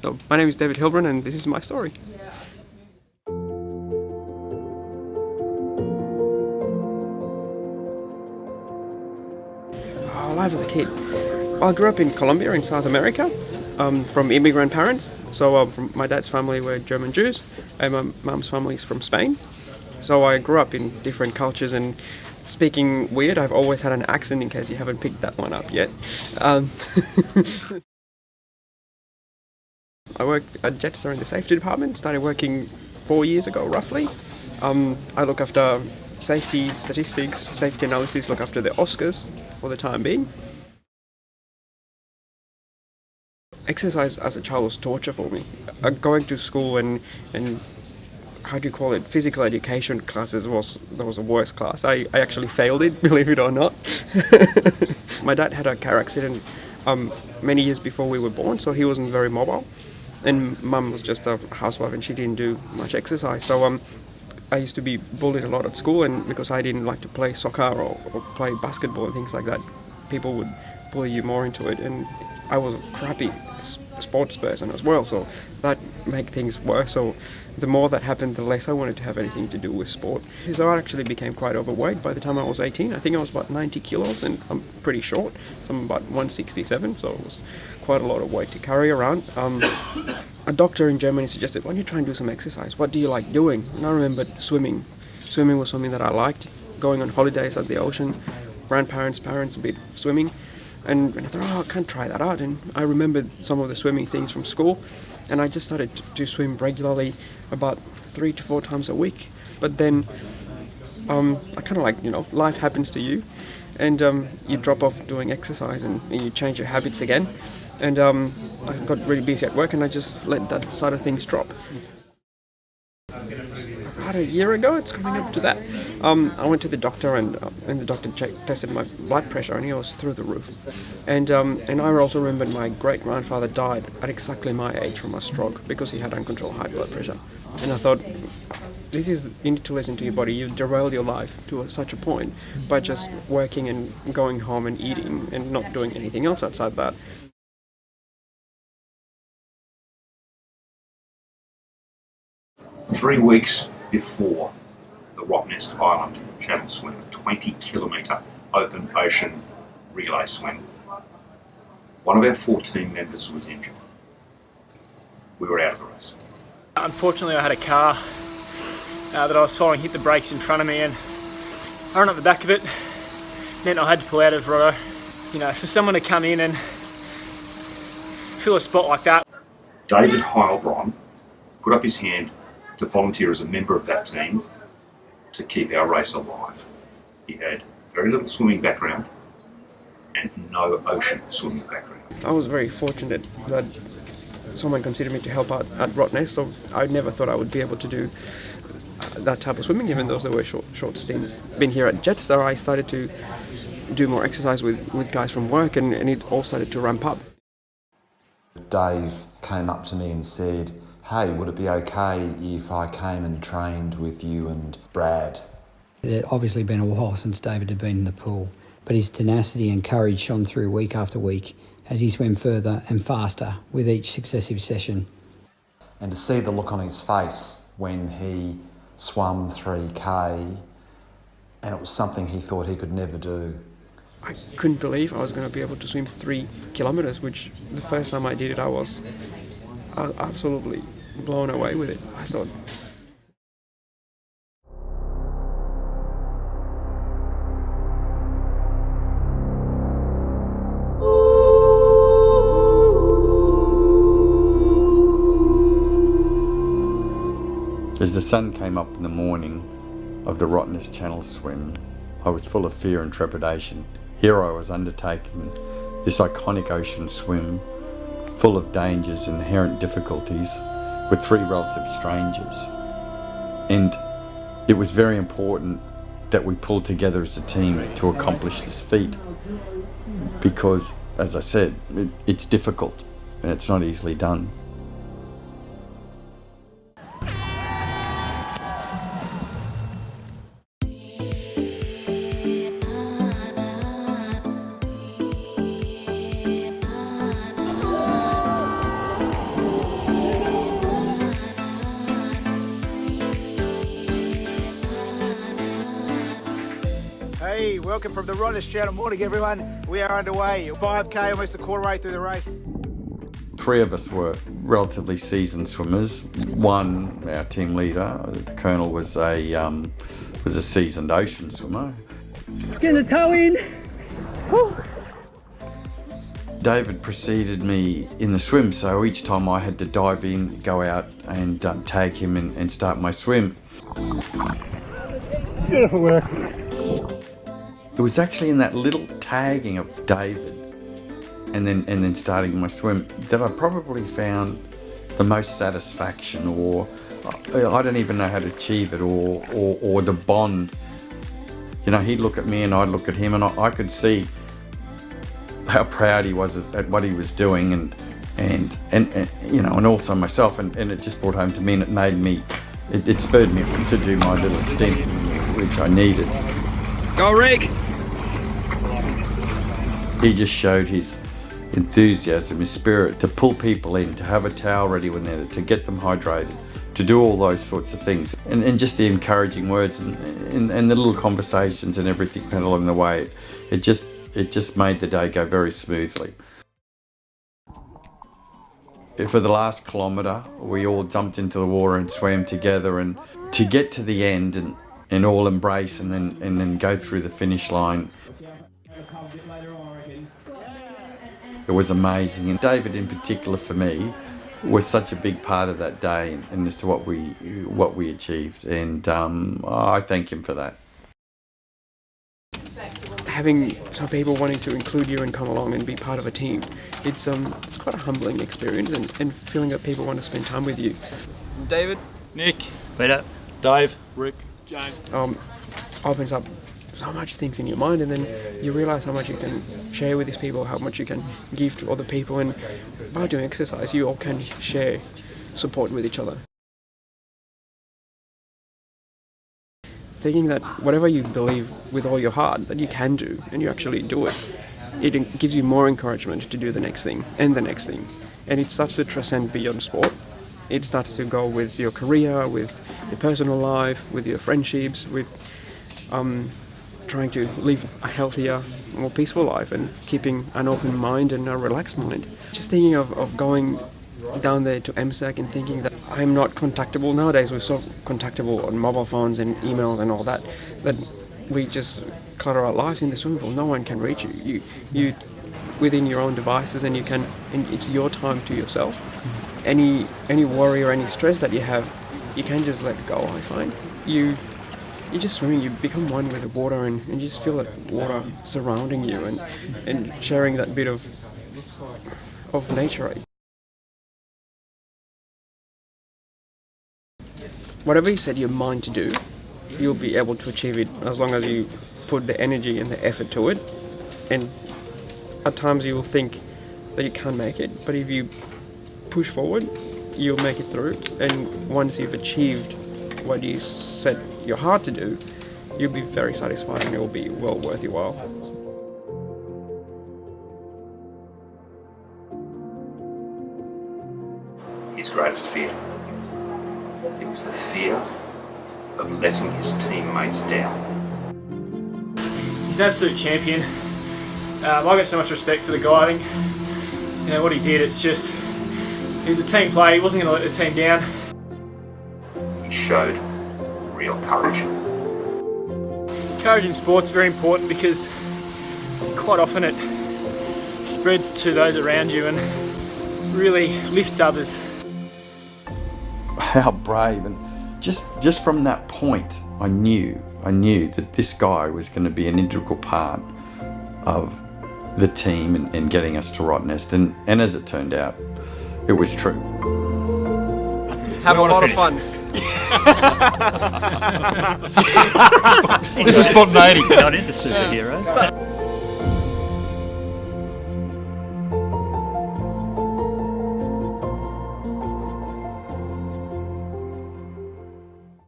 So my name is David Hilbrun and this is my story. Life as a kid. I grew up in Colombia in South America from immigrant parents. So from my dad's family were German Jews and my mum's family is from Spain. So I grew up in different cultures and speaking weird. I've always had an accent in case you haven't picked that one up yet. I worked at Jetstar in the safety department, started working 4 years ago roughly. I look after safety statistics, safety analysis, look after the Oscars for the time being. Exercise as a child was torture for me. Going to school and how do you call it, physical education classes was the worst class. I actually failed it, believe it or not. My dad had a car accident many years before we were born, so he wasn't very mobile. And mum was just a housewife and she didn't do much exercise. So I used to be bullied a lot at school, and because I didn't like to play soccer or play basketball and things like that, people would bully you more into it. And I was a crappy sports person as well, so that made things worse. So the more that happened, the less I wanted to have anything to do with sport. So I actually became quite overweight by the time I was 18. I think I was about 90 kilos and I'm pretty short. So I'm about 167, so it was quite a lot of weight to carry around. A doctor in Germany suggested, why don't you try and do some exercise? What do you like doing? And I remembered swimming. Swimming was something that I liked. Going on holidays at the ocean, grandparents, parents, a bit of swimming. And I thought, I can't try that out. And I remembered some of the swimming things from school. And I just started to swim regularly, about 3 to 4 times a week. But then I kind of like, life happens to you. And you drop off doing exercise and you change your habits again. And I got really busy at work and I just let that side of things drop. About a year ago, it's coming up to that. I went to the doctor and the doctor tested my blood pressure and it was through the roof. And I also remembered my great-grandfather died at exactly my age from a stroke because he had uncontrolled high blood pressure. And I thought, you need to listen to your body. You've derailed your life to such a point by just working and going home and eating and not doing anything else outside that. Three weeks before the Rottnest Island Channel Swim, a 20-kilometre open ocean relay swim, one of our 14 members was injured. We were out of the race. Unfortunately, I had a car that I was following hit the brakes in front of me, and I ran up the back of it. Meant I had to pull out of Rotto. For someone to come in and fill a spot like that. David Heilbron put up his hand to volunteer as a member of that team to keep our race alive. He had very little swimming background and no ocean swimming background. I was very fortunate that someone considered me to help out at Rottnest, so I never thought I would be able to do that type of swimming, even though there were short stints. Being here at Jetstar, I started to do more exercise with guys from work, and it all started to ramp up. Dave came up to me and said, hey, would it be okay if I came and trained with you and Brad? It had obviously been a while since David had been in the pool, but his tenacity and courage shone through week after week as he swam further and faster with each successive session. And to see the look on his face when he swam 3K, and it was something he thought he could never do. I couldn't believe I was going to be able to swim 3 kilometres, which the first time I did it, I was absolutely blown away with it. I thought, as the sun came up in the morning of the Rottnest Channel swim, I was full of fear and trepidation. Here I was undertaking this iconic ocean swim, full of dangers and inherent difficulties, with 3 relative strangers. And it was very important that we pulled together as a team to accomplish this feat, because, as I said, it's difficult and it's not easily done. Welcome from the Rottnest Channel. Morning, everyone. We are underway. 5K, almost a quarter way through the race. Three of us were relatively seasoned swimmers. One, our team leader, the Colonel, was a seasoned ocean swimmer. Get the toe in. Whew. David preceded me in the swim, so each time I had to dive in, go out and tag him and start my swim. Beautiful work. It was actually in that little tagging of David and then starting my swim that I probably found the most satisfaction, or I don't even know how to achieve it, or the bond. You know, he'd look at me and I'd look at him, and I could see how proud he was at what he was doing, and you know, and also myself, and it just brought home to me, and it made me, it spurred me to do my little stint, which I needed. Go, Rick! He just showed his enthusiasm, his spirit to pull people in, to have a towel ready when they're there, to get them hydrated, to do all those sorts of things, and just the encouraging words and the little conversations and everything along the way. It just made the day go very smoothly. For the last kilometre, we all jumped into the water and swam together, and to get to the end and all embrace and then go through the finish line, it was amazing. And David in particular, for me, was such a big part of that day and as to what we achieved, and I thank him for that. Having some people wanting to include you and come along and be part of a team, it's quite a humbling experience, and feeling that people want to spend time with you. David, Nick, Peter, Dave, Rick, James. Opens up so much things in your mind, and then you realise how much you can share with these people, how much you can give to other people, and by doing exercise you all can share support with each other. Thinking that whatever you believe with all your heart that you can do, and you actually do it, it gives you more encouragement to do the next thing and the next thing, and it starts to transcend beyond sport. It starts to go with your career, with your personal life, with your friendships, with trying to live a healthier, more peaceful life, and keeping an open mind and a relaxed mind. Just thinking of going down there to MSAC and thinking that I'm not contactable. Nowadays we're so contactable on mobile phones and emails and all that we just clutter our lives in the swimming pool. No one can reach you. You within your own devices, and it's your time to yourself. Any worry or any stress that you have, you can just let go. I find you're just swimming, you become one with the water, and you just feel that water surrounding you and sharing that bit of nature. Whatever you set your mind to do, you'll be able to achieve it as long as you put the energy and the effort to it. And at times you will think that you can't make it, but if you push forward, you'll make it through. And once you've achieved what you set your heart to do, you'll be very satisfied, and it will be well worth your while. His greatest fear. It was the fear of letting his teammates down. He's an absolute champion. I've got so much respect for the guy. I think, you know, what he did, it's just, he was a team player, he wasn't going to let the team down. He showed real courage. Courage in sport's very important, because quite often it spreads to those around you and really lifts others. How brave, and just from that point I knew that this guy was going to be an integral part of the team and getting us to Rottnest, and as it turned out, it was true. Have a lot of fun. This is spontaneity. Not into superheroes.